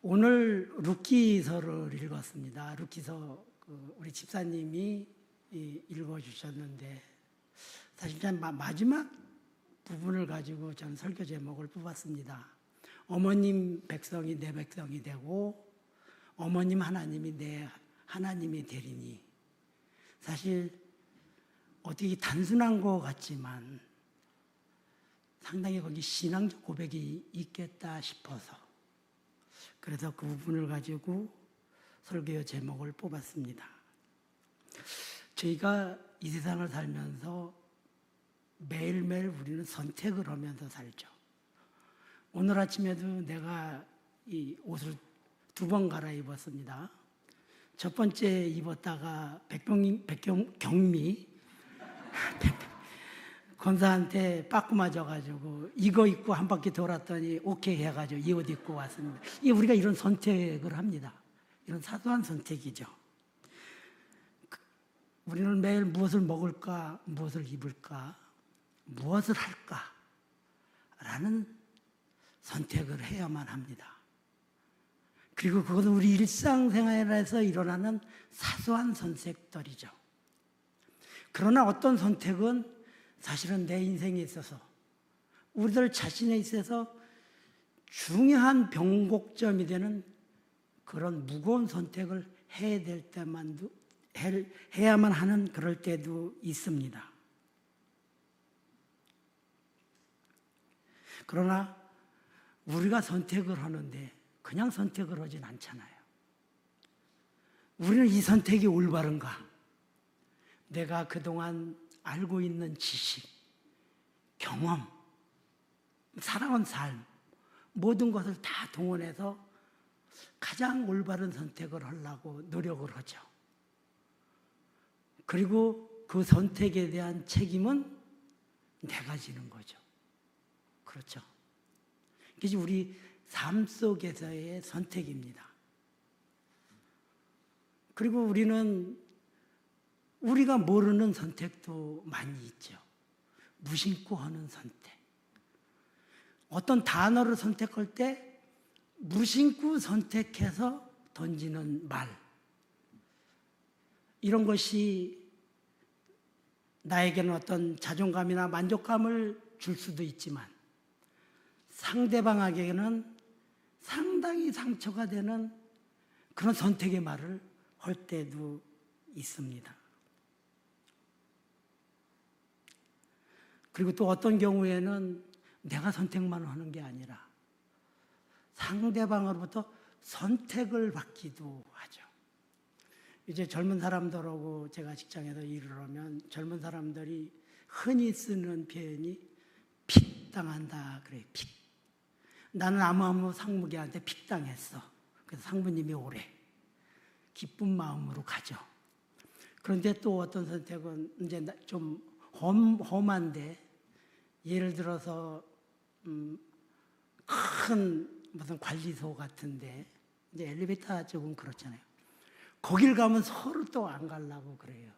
오늘 룻기서를 읽었습니다. 룻기서 우리 집사님이 읽어주셨는데 사실 전 마지막 부분을 가지고 저는 설교 제목을 뽑았습니다. 어머님 백성이 내 백성이 되고 어머님 하나님이 내 하나님이 되리니. 사실 어떻게 단순한 것 같지만 상당히 거기 신앙적 고백이 있겠다 싶어서 그래서 그 부분을 가지고 설교 제목을 뽑았습니다. 저희가 이 세상을 살면서 매일매일 우리는 선택을 하면서 살죠. 오늘 아침에도 내가 이 옷을 2번 갈아입었습니다. 첫 번째 입었다가 백경미 권사한테 빠꾸 맞아가지고 이거 입고 한 바퀴 돌았더니 오케이 해가지고 이 옷 입고 왔습니다. 우리가 이런 선택을 합니다. 이런 사소한 선택이죠. 우리는 매일 무엇을 먹을까, 무엇을 입을까, 무엇을 할까 라는 선택을 해야만 합니다. 그리고 그것은 우리 일상생활에서 일어나는 사소한 선택들이죠. 그러나 어떤 선택은 사실은 내 인생에 있어서 우리들 자신에 있어서 중요한 변곡점이 되는 그런 무거운 선택을 해야 될 때만 해야만 하는 그럴 때도 있습니다. 그러나 우리가 선택을 하는데 그냥 선택을 하진 않잖아요. 우리는 이 선택이 올바른가? 내가 그동안 알고 있는 지식, 경험, 살아온 삶, 모든 것을 다 동원해서 가장 올바른 선택을 하려고 노력을 하죠. 그리고 그 선택에 대한 책임은 내가 지는 거죠. 그렇죠. 그것이 우리 삶 속에서의 선택입니다. 그리고 우리가 모르는 선택도 많이 있죠. 무심코 하는 선택. 어떤 단어를 선택할 때 무심코 선택해서 던지는 말. 이런 것이 나에게는 어떤 자존감이나 만족감을 줄 수도 있지만 상대방에게는 상당히 상처가 되는 그런 선택의 말을 할 때도 있습니다. 그리고 또 어떤 경우에는 내가 선택만 하는 게 아니라 상대방으로부터 선택을 받기도 하죠. 이제 젊은 사람들하고 제가 직장에서 일을 하면 젊은 사람들이 흔히 쓰는 표현이 픽당한다 그래요. 픽. 나는 아무 상무기한테 픽당했어. 그래서 상무님이 오래. 기쁜 마음으로 가죠. 그런데 또 어떤 선택은 이제 좀 험한데 예를 들어서 큰 무슨 관리소 같은데 이제 엘리베이터 쪽은 그렇잖아요. 거길 가면 서로 또 안 가려고 그래요.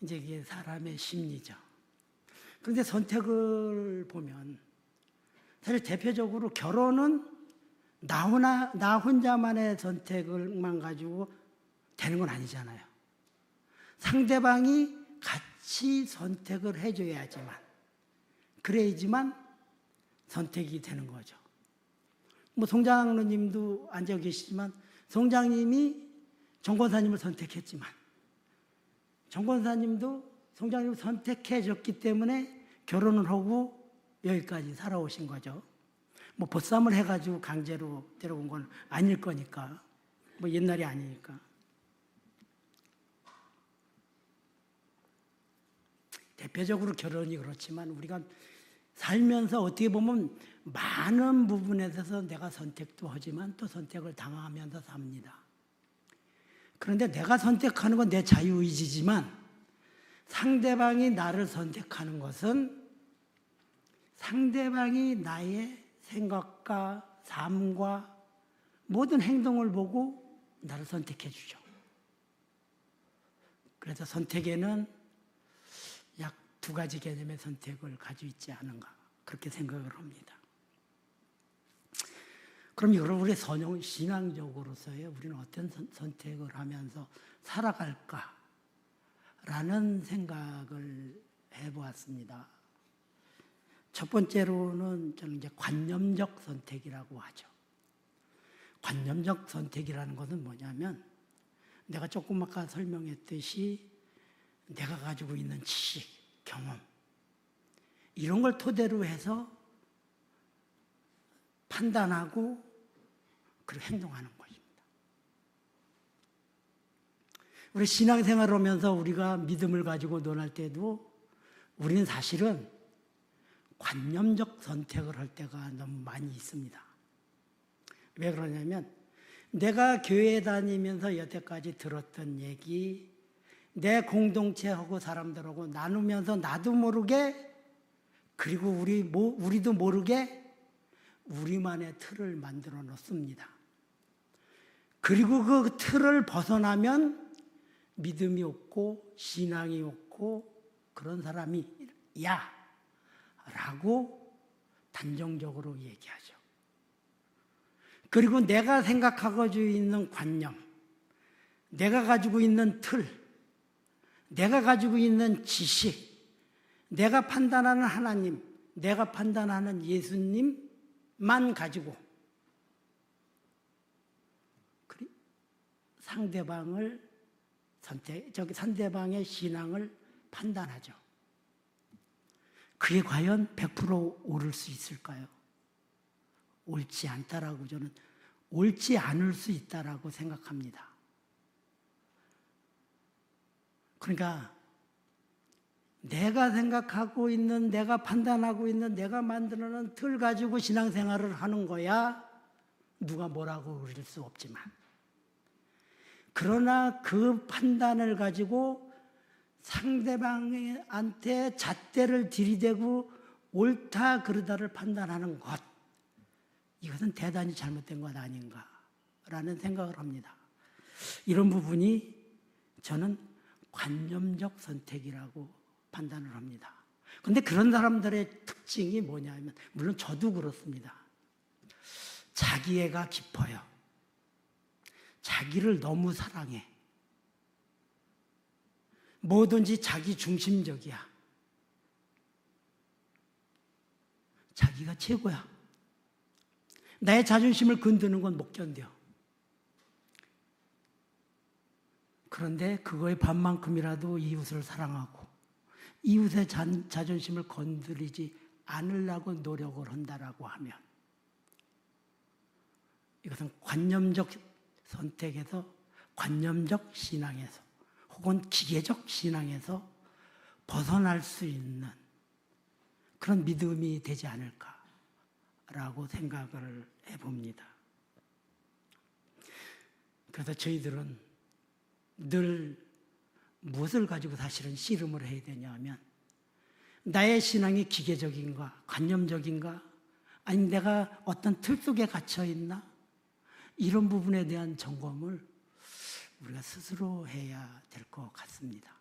이제 이게 사람의 심리죠. 그런데 선택을 보면 사실 대표적으로 결혼은 나 혼자만의 선택을만 가지고 되는 건 아니잖아요. 상대방이 같이 선택을 해줘야지만 그래야지만 선택이 되는 거죠. 송장로님도 앉아 계시지만 송장님이 정권사님을 선택했지만 정권사님도 송장님을 선택해 줬기 때문에 결혼을 하고 여기까지 살아오신 거죠. 보쌈을 해가지고 강제로 데려온 건 아닐 거니까. 옛날이 아니니까. 대표적으로 결혼이 그렇지만 우리가 살면서 어떻게 보면 많은 부분에 대해서 내가 선택도 하지만 또 선택을 당하면서 삽니다. 그런데 내가 선택하는 건 내 자유의지지만 상대방이 나를 선택하는 것은 상대방이 나의 생각과 삶과 모든 행동을 보고 나를 선택해 주죠. 그래서 선택에는 약 2가지 개념의 선택을 가지고 있지 않은가 그렇게 생각을 합니다. 그럼 이걸 우리 신앙적으로서의 우리는 어떤 선택을 하면서 살아갈까라는 생각을 해보았습니다. 첫 번째로는 저는 이제 관념적 선택이라고 하죠. 관념적 선택이라는 것은 뭐냐면 내가 조금 아까 설명했듯이 내가 가지고 있는 지식, 경험 이런 걸 토대로 해서 판단하고 그리고 행동하는 것입니다. 우리 신앙생활을 하면서 우리가 믿음을 가지고 논할 때도 우리는 사실은 관념적 선택을 할 때가 너무 많이 있습니다. 왜 그러냐면 내가 교회 다니면서 여태까지 들었던 얘기, 내 공동체하고 사람들하고 나누면서 나도 모르게 그리고 우리도 모르게 우리만의 틀을 만들어 놓습니다. 그리고 그 틀을 벗어나면 믿음이 없고 신앙이 없고 그런 사람이 야 라고 단정적으로 얘기하죠. 그리고 내가 생각하고 있는 관념, 내가 가지고 있는 틀, 내가 가지고 있는 지식, 내가 판단하는 하나님, 내가 판단하는 예수님만 가지고 상대방의 신앙을 판단하죠. 그게 과연 100% 옳을 수 있을까요? 옳지 않다라고 저는 옳지 않을 수 있다라고 생각합니다. 그러니까 내가 생각하고 있는, 내가 판단하고 있는, 내가 만들어놓은 틀 가지고 신앙생활을 하는 거야 누가 뭐라고 그럴 수 없지만, 그러나 그 판단을 가지고 상대방한테 잣대를 들이대고 옳다 그르다를 판단하는 것, 이것은 대단히 잘못된 것 아닌가라는 생각을 합니다. 이런 부분이 저는 관념적 선택이라고 판단을 합니다. 그런데 그런 사람들의 특징이 뭐냐면, 물론 저도 그렇습니다. 자기애가 깊어요. 자기를 너무 사랑해. 뭐든지 자기 중심적이야. 자기가 최고야. 나의 자존심을 건드는 건 못 견뎌. 그런데 그거의 반만큼이라도 이웃을 사랑하고 이웃의 자존심을 건드리지 않으려고 노력을 한다라고 하면, 이것은 관념적 선택에서, 관념적 신앙에서 혹은 기계적 신앙에서 벗어날 수 있는 그런 믿음이 되지 않을까라고 생각을 해봅니다. 그래서 저희들은 늘 무엇을 가지고 사실은 씨름을 해야 되냐 하면, 나의 신앙이 기계적인가 관념적인가, 아니면 내가 어떤 틀 속에 갇혀 있나, 이런 부분에 대한 점검을 우리가 스스로 해야 될 것 같습니다.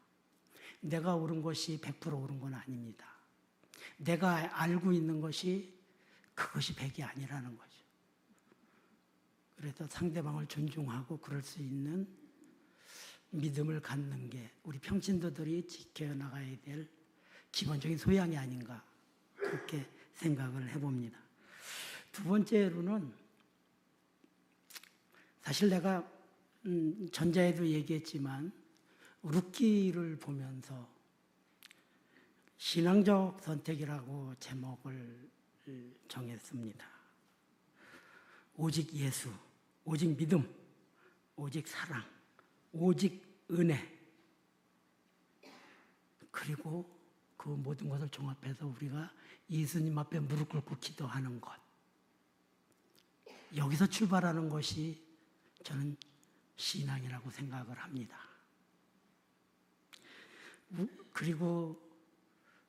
내가 옳은 것이 100% 옳은 건 아닙니다. 내가 알고 있는 것이 그것이 100이 아니라는 거죠. 그래서 상대방을 존중하고 그럴 수 있는 믿음을 갖는 게 우리 평신도들이 지켜나가야 될 기본적인 소양이 아닌가, 그렇게 생각을 해봅니다. 두 번째로는, 사실 내가 전자에도 얘기했지만 룻기를 보면서 신앙적 선택이라고 제목을 정했습니다. 오직 예수, 오직 믿음, 오직 사랑, 오직 은혜, 그리고 그 모든 것을 종합해서 우리가 예수님 앞에 무릎 꿇고 기도하는 것, 여기서 출발하는 것이 저는 신앙이라고 생각을 합니다. 그리고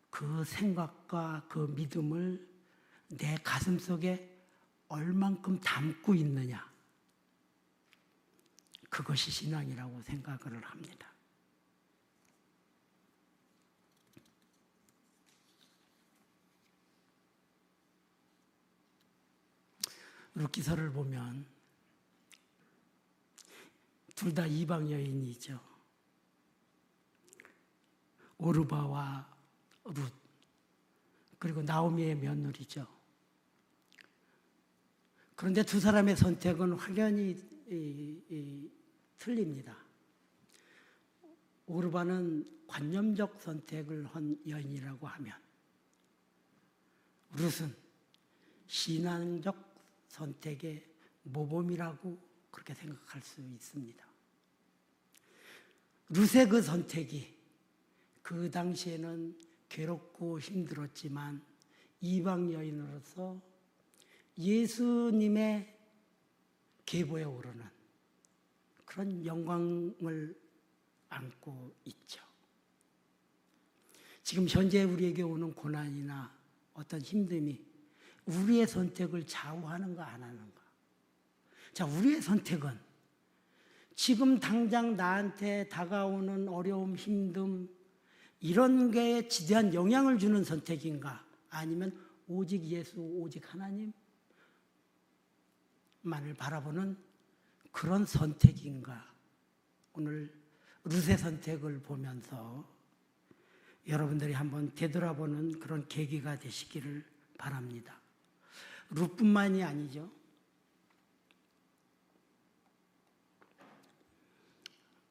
그 생각과 그 믿음을 내 가슴 속에 얼만큼 담고 있느냐, 그것이 신앙이라고 생각을 합니다. 룻기서를 보면 둘 다 이방 여인이죠. 오르바와 룻, 그리고 나오미의 며느리죠. 그런데 두 사람의 선택은 확연히 틀립니다. 오르바는 관념적 선택을 한 여인이라고 하면, 룻은 신앙적 선택의 모범이라고 그렇게 생각할 수 있습니다. 룻의 그 선택이 그 당시에는 괴롭고 힘들었지만 이방 여인으로서 예수님의 계보에 오르는 그런 영광을 안고 있죠. 지금 현재 우리에게 오는 고난이나 어떤 힘듦이 우리의 선택을 좌우하는가 안 하는가? 자, 우리의 선택은 지금 당장 나한테 다가오는 어려움, 힘듦 이런 게 지대한 영향을 주는 선택인가? 아니면 오직 예수, 오직 하나님만을 바라보는 그런 선택인가? 오늘 룻의 선택을 보면서 여러분들이 한번 되돌아보는 그런 계기가 되시기를 바랍니다. 룻뿐만이 아니죠.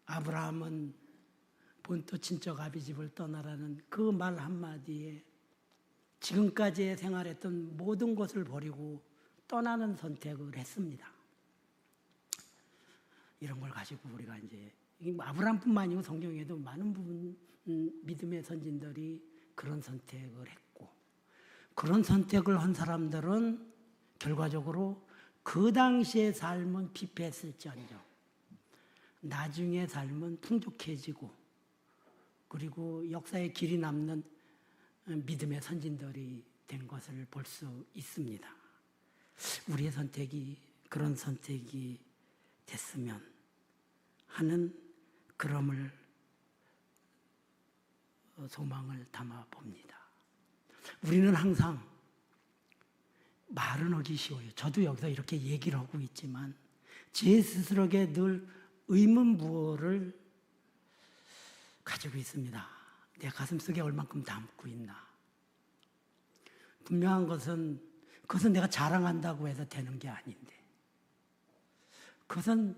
아브라함은 본토 친척 아비 집을 떠나라는 그 말 한마디에 지금까지 생활했던 모든 것을 버리고 떠나는 선택을 했습니다. 이런 걸 가지고 우리가 이제 아브라함뿐만 아니고 성경에도 많은 부분 믿음의 선진들이 그런 선택을 했고, 그런 선택을 한 사람들은 결과적으로 그 당시의 삶은 피폐했을지언정 나중의 삶은 풍족해지고, 그리고 역사의 길이 남는 믿음의 선진들이 된 것을 볼 수 있습니다. 우리의 선택이 그런 선택이 됐으면 하는 그럼을 소망을 담아 봅니다. 우리는 항상 말은 하기 쉬워요. 저도 여기서 이렇게 얘기를 하고 있지만 제 스스로에게 늘 의문부호를 가지고 있습니다. 내 가슴속에 얼만큼 담고 있나. 분명한 것은 그것은 내가 자랑한다고 해서 되는 게 아닌데, 그것은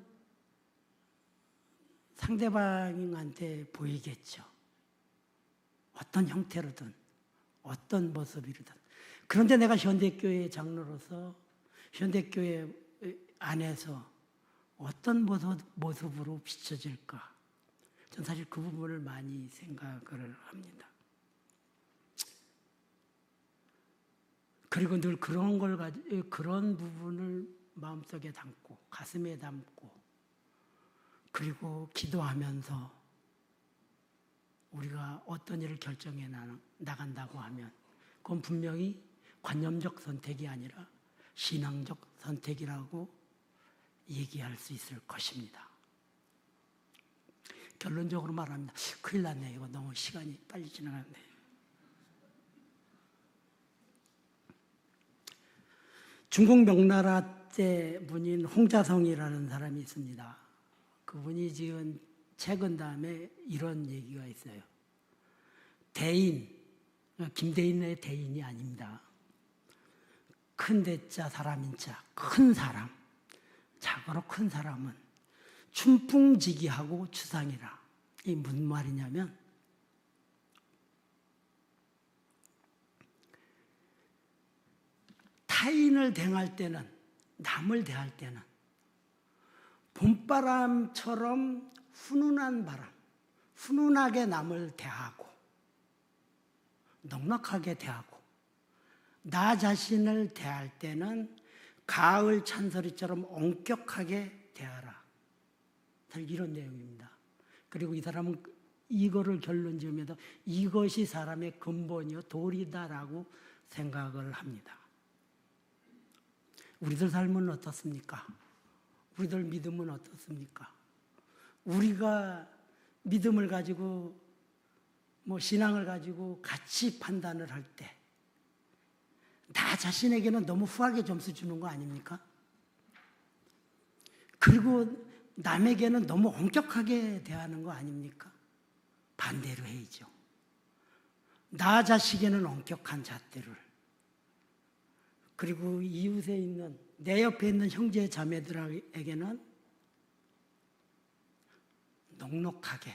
상대방한테 보이겠죠. 어떤 형태로든 어떤 모습이든. 그런데 내가 현대교회 장로로서 현대교회 안에서 어떤 모습으로 비춰질까? 전 사실 그 부분을 많이 생각을 합니다. 그리고 늘 그런 부분을 마음속에 담고 가슴에 담고 그리고 기도하면서 우리가 어떤 일을 결정해 나간다고 하면 그건 분명히 관념적 선택이 아니라 신앙적 선택이라고 얘기할 수 있을 것입니다. 결론적으로 말합니다. 큰일 났네. 이거 너무 시간이 빨리 지나가는데. 중국 명나라 때 분인 홍자성이라는 사람이 있습니다. 그분이 지은 책은 다음에 이런 얘기가 있어요. 대인, 김대인의 대인이 아닙니다. 큰 대자 사람인자, 큰 사람, 자고로 큰 사람은 춘풍지기하고 추상이라. 이게 무슨 말이냐면 타인을 대할 때는, 남을 대할 때는 봄바람처럼 훈훈한 바람, 훈훈하게 남을 대하고 넉넉하게 대하고, 나 자신을 대할 때는 가을 찬소리처럼 엄격하게 대하라. 이런 내용입니다. 그리고 이 사람은 이거를 결론 지으면서 이것이 사람의 근본이요 도리다라고 생각을 합니다. 우리들 삶은 어떻습니까? 우리들 믿음은 어떻습니까? 우리가 믿음을 가지고 신앙을 가지고 같이 판단을 할 때 나 자신에게는 너무 후하게 점수 주는 거 아닙니까? 그리고 남에게는 너무 엄격하게 대하는 거 아닙니까? 반대로 해야죠. 나 자식에는 엄격한 잣대를, 그리고 이웃에 있는, 내 옆에 있는 형제 자매들에게는 넉넉하게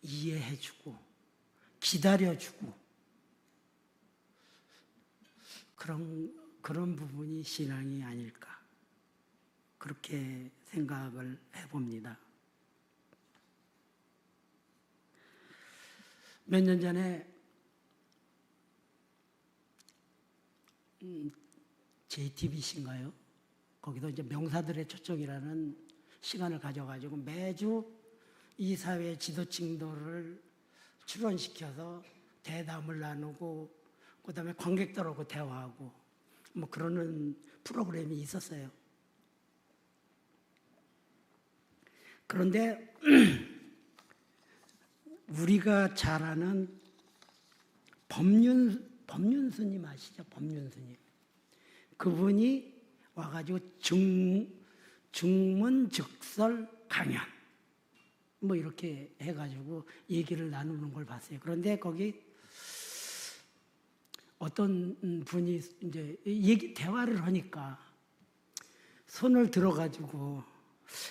이해해주고 기다려주고, 그런 부분이 신앙이 아닐까, 그렇게 생각을 해봅니다. 몇 년 전에 JTBC인가요? 거기서 이제 명사들의 초청이라는 시간을 가져가지고 매주 이 사회 지도층들을 출연시켜서 대담을 나누고, 그다음에 관객들하고 대화하고 뭐 그러는 프로그램이 있었어요. 그런데 우리가 잘 아는 법륜 스님 아시죠? 법륜 스님. 그분이 와가지고 중문즉설 강연 뭐 이렇게 해가지고 얘기를 나누는 걸 봤어요. 그런데 거기 어떤 분이 이제 대화를 하니까 손을 들어가지고,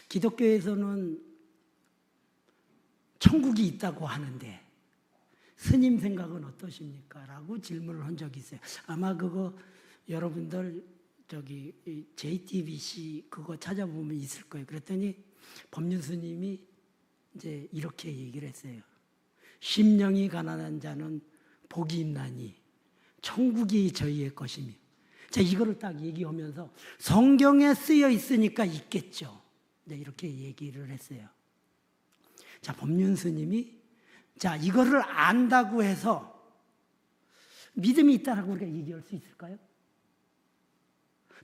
기독교에서는 천국이 있다고 하는데 스님 생각은 어떠십니까? 라고 질문을 한 적이 있어요. 아마 그거 여러분들 저기 JTBC 그거 찾아보면 있을 거예요. 그랬더니 법륜 스님이 이제 이렇게 얘기를 했어요. 심령이 가난한 자는 복이 있나니 천국이 저희의 것이며. 자, 이거를 딱 얘기하면서 성경에 쓰여 있으니까 있겠죠. 네, 이렇게 얘기를 했어요. 자, 법륜 스님이, 자, 이거를 안다고 해서 믿음이 있다라고 우리가 얘기할 수 있을까요?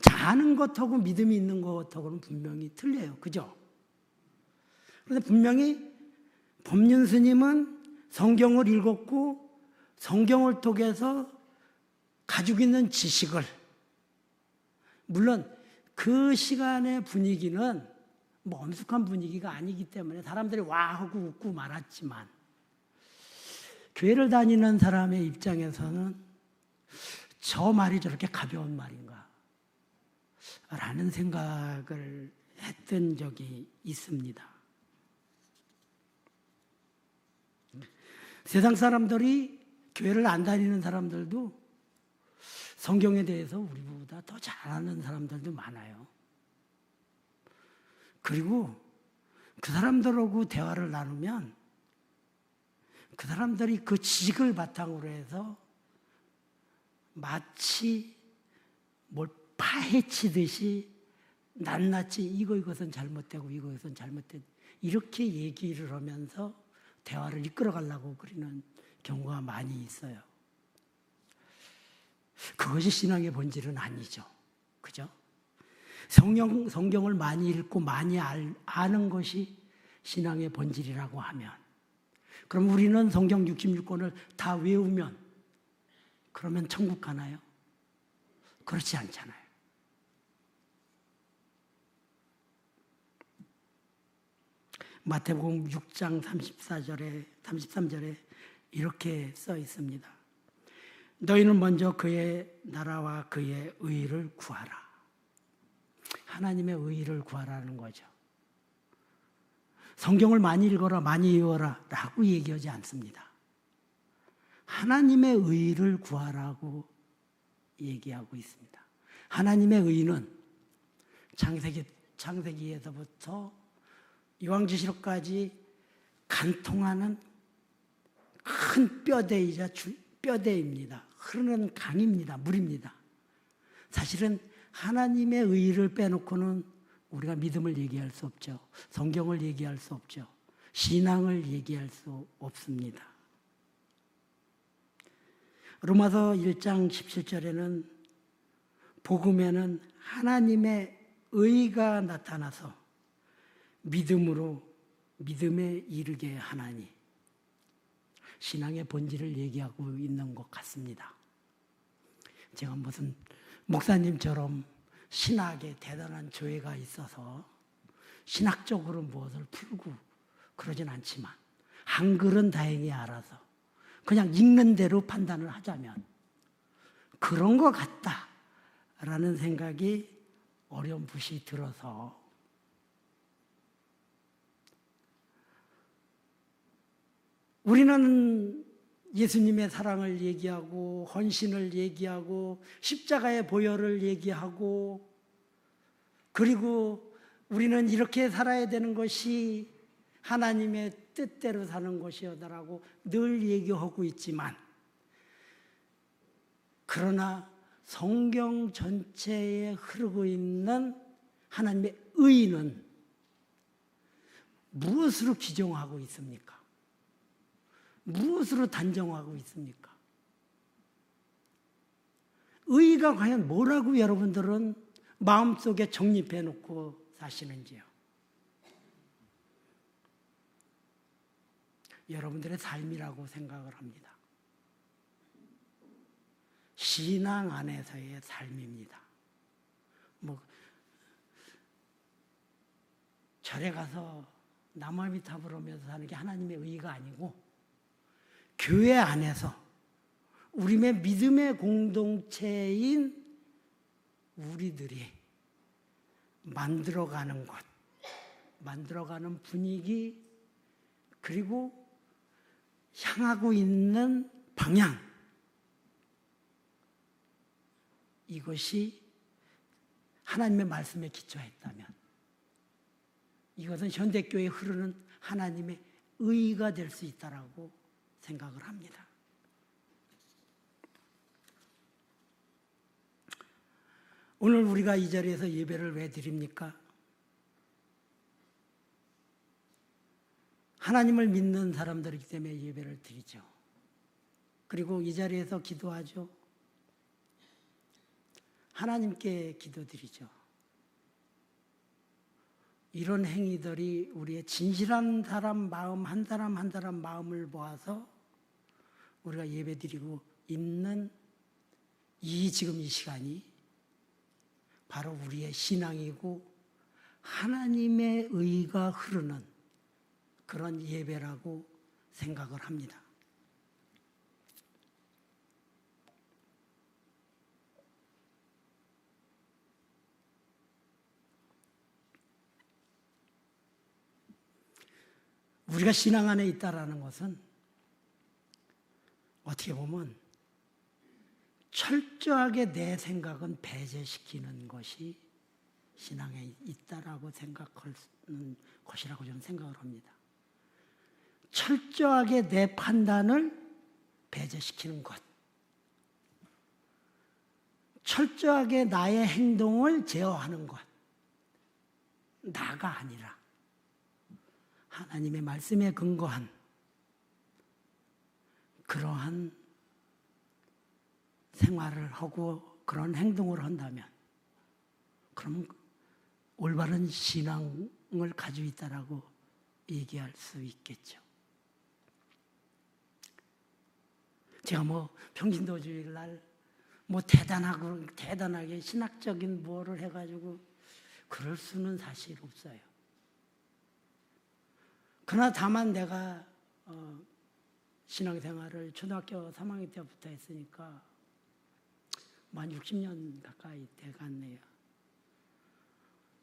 자, 아는 것하고 믿음이 있는 것하고는 분명히 틀려요. 그죠? 그런데 분명히 법륜 스님은 성경을 읽었고 성경을 통해서 가지고 있는 지식을, 물론 그 시간의 분위기는 뭐 엄숙한 분위기가 아니기 때문에 사람들이 와 하고 웃고 말았지만, 교회를 다니는 사람의 입장에서는 저 말이 저렇게 가벼운 말인가 라는 생각을 했던 적이 있습니다. 세상 사람들이, 교회를 안 다니는 사람들도 성경에 대해서 우리보다 더 잘 아는 사람들도 많아요. 그리고 그 사람들하고 대화를 나누면 그 사람들이 그 지식을 바탕으로 해서 마치 뭘 파헤치듯이 낱낱이 이것은 잘못되고 이것은 잘못되고 이렇게 얘기를 하면서 대화를 이끌어가려고 그러는 경우가 많이 있어요. 그것이 신앙의 본질은 아니죠. 그죠? 성경을 많이 읽고 많이 아는 것이 신앙의 본질이라고 하면, 그럼 우리는 성경 66권을 다 외우면 그러면 천국 가나요? 그렇지 않잖아요. 마태복음 6장 33절에 이렇게 써 있습니다. 너희는 먼저 그의 나라와 그의 의를 구하라. 하나님의 의를 구하라는 거죠. 성경을 많이 읽어라, 많이 외워라 라고 얘기하지 않습니다. 하나님의 의를 구하라고 얘기하고 있습니다. 하나님의 의는 창세기에서부터 요한계시록까지 간통하는 큰 뼈대이자 뼈대입니다. 흐르는 강입니다. 물입니다. 사실은 하나님의 의를 빼놓고는 우리가 믿음을 얘기할 수 없죠. 성경을 얘기할 수 없죠. 신앙을 얘기할 수 없습니다. 로마서 1장 17절에는 복음에는 하나님의 의가 나타나서 믿음으로 믿음에 이르게 하나니, 신앙의 본질을 얘기하고 있는 것 같습니다. 제가 무슨 목사님처럼 신학에 대단한 조예가 있어서 신학적으로 무엇을 풀고 그러진 않지만 한글은 다행히 알아서 그냥 읽는 대로 판단을 하자면 그런 것 같다라는 생각이 어렴풋이 들어서 우리는 예수님의 사랑을 얘기하고 헌신을 얘기하고 십자가의 보혈을 얘기하고 그리고 우리는 이렇게 살아야 되는 것이 하나님의 뜻대로 사는 것이었다라고 늘 얘기하고 있지만 그러나 성경 전체에 흐르고 있는 하나님의 의는 무엇으로 규정하고 있습니까? 무엇으로 단정하고 있습니까? 의가 과연 뭐라고 여러분들은 마음속에 정립해 놓고 사시는지요? 여러분들의 삶이라고 생각을 합니다. 신앙 안에서의 삶입니다. 절에 가서 나무아미타 부르면서 사는 게 하나님의 의가 아니고 교회 안에서 우리의 믿음의 공동체인 우리들이 만들어가는 것, 만들어가는 분위기, 그리고 향하고 있는 방향, 이것이 하나님의 말씀에 기초했다면 이것은 현대교회에 흐르는 하나님의 의가 될 수 있다라고 생각을 합니다. 오늘 우리가 이 자리에서 예배를 왜 드립니까? 하나님을 믿는 사람들이기 때문에 예배를 드리죠. 그리고 이 자리에서 기도하죠. 하나님께 기도드리죠. 이런 행위들이 우리의 진실한 사람 마음 한 사람 한 사람 마음을 모아서 우리가 예배드리고 있는 지금 이 시간이 바로 우리의 신앙이고 하나님의 의가 흐르는 그런 예배라고 생각을 합니다. 우리가 신앙 안에 있다라는 것은 어떻게 보면 철저하게 내 생각은 배제시키는 것이 신앙에 있다라고 생각하는 것이라고 저는 생각을 합니다. 철저하게 내 판단을 배제시키는 것, 철저하게 나의 행동을 제어하는 것, 나가 아니라 하나님의 말씀에 근거한 그러한 생활을 하고 그런 행동을 한다면 그럼 올바른 신앙을 가지고 있다라고 얘기할 수 있겠죠. 제가 평신도주일 날 대단하게 신학적인 뭐를 해가지고 그럴 수는 사실 없어요. 그러나 다만 내가 신앙생활을 초등학교 3학년 때부터 했으니까 한 60년 가까이 돼갔네요.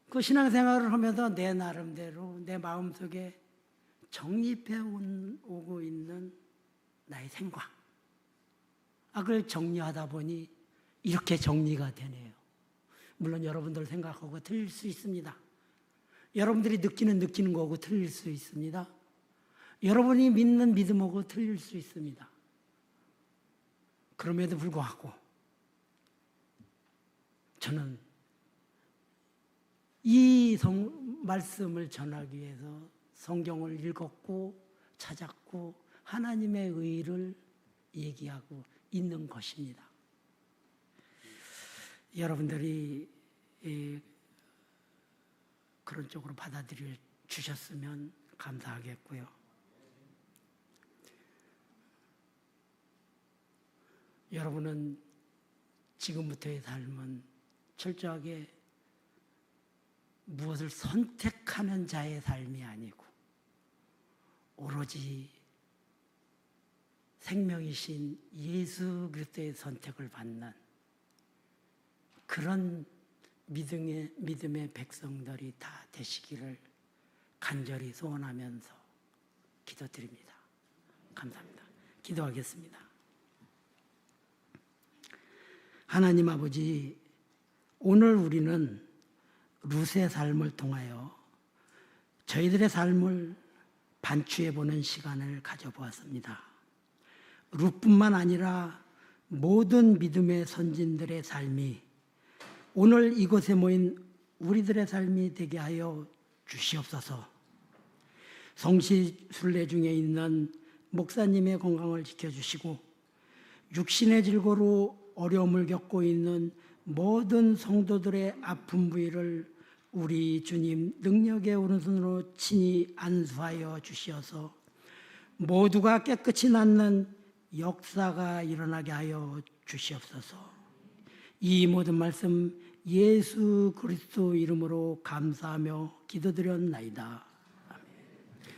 그 신앙생활을 하면서 내 나름대로 내 마음속에 정립해 오고 있는 나의 생각, 그걸 정리하다 보니 이렇게 정리가 되네요. 물론 여러분들 생각하고 틀릴 수 있습니다. 여러분들이 느끼는 거하고 틀릴 수 있습니다. 여러분이 믿는 믿음하고 틀릴 수 있습니다. 그럼에도 불구하고 저는 이 말씀을 전하기 위해서 성경을 읽었고 찾았고 하나님의 의를 얘기하고 있는 것입니다. 여러분들이 그런 쪽으로 받아들여 주셨으면 감사하겠고요. 여러분은 지금부터의 삶은 철저하게 무엇을 선택하는 자의 삶이 아니고 오로지 생명이신 예수 그리스도의 선택을 받는 그런 믿음의 백성들이 다 되시기를 간절히 소원하면서 기도드립니다. 감사합니다. 기도하겠습니다. 하나님 아버지, 오늘 우리는 룻의 삶을 통하여 저희들의 삶을 반추해보는 시간을 가져보았습니다. 룻뿐만 아니라 모든 믿음의 선진들의 삶이 오늘 이곳에 모인 우리들의 삶이 되게 하여 주시옵소서. 성시 순례 중에 있는 목사님의 건강을 지켜주시고 육신의 질고로 어려움을 겪고 있는 모든 성도들의 아픈 부위를 우리 주님 능력의 오른손으로 친히 안수하여 주시어서 모두가 깨끗이 낫는 역사가 일어나게 하여 주시옵소서. 이 모든 말씀 예수 그리스도 이름으로 감사하며 기도드렸나이다.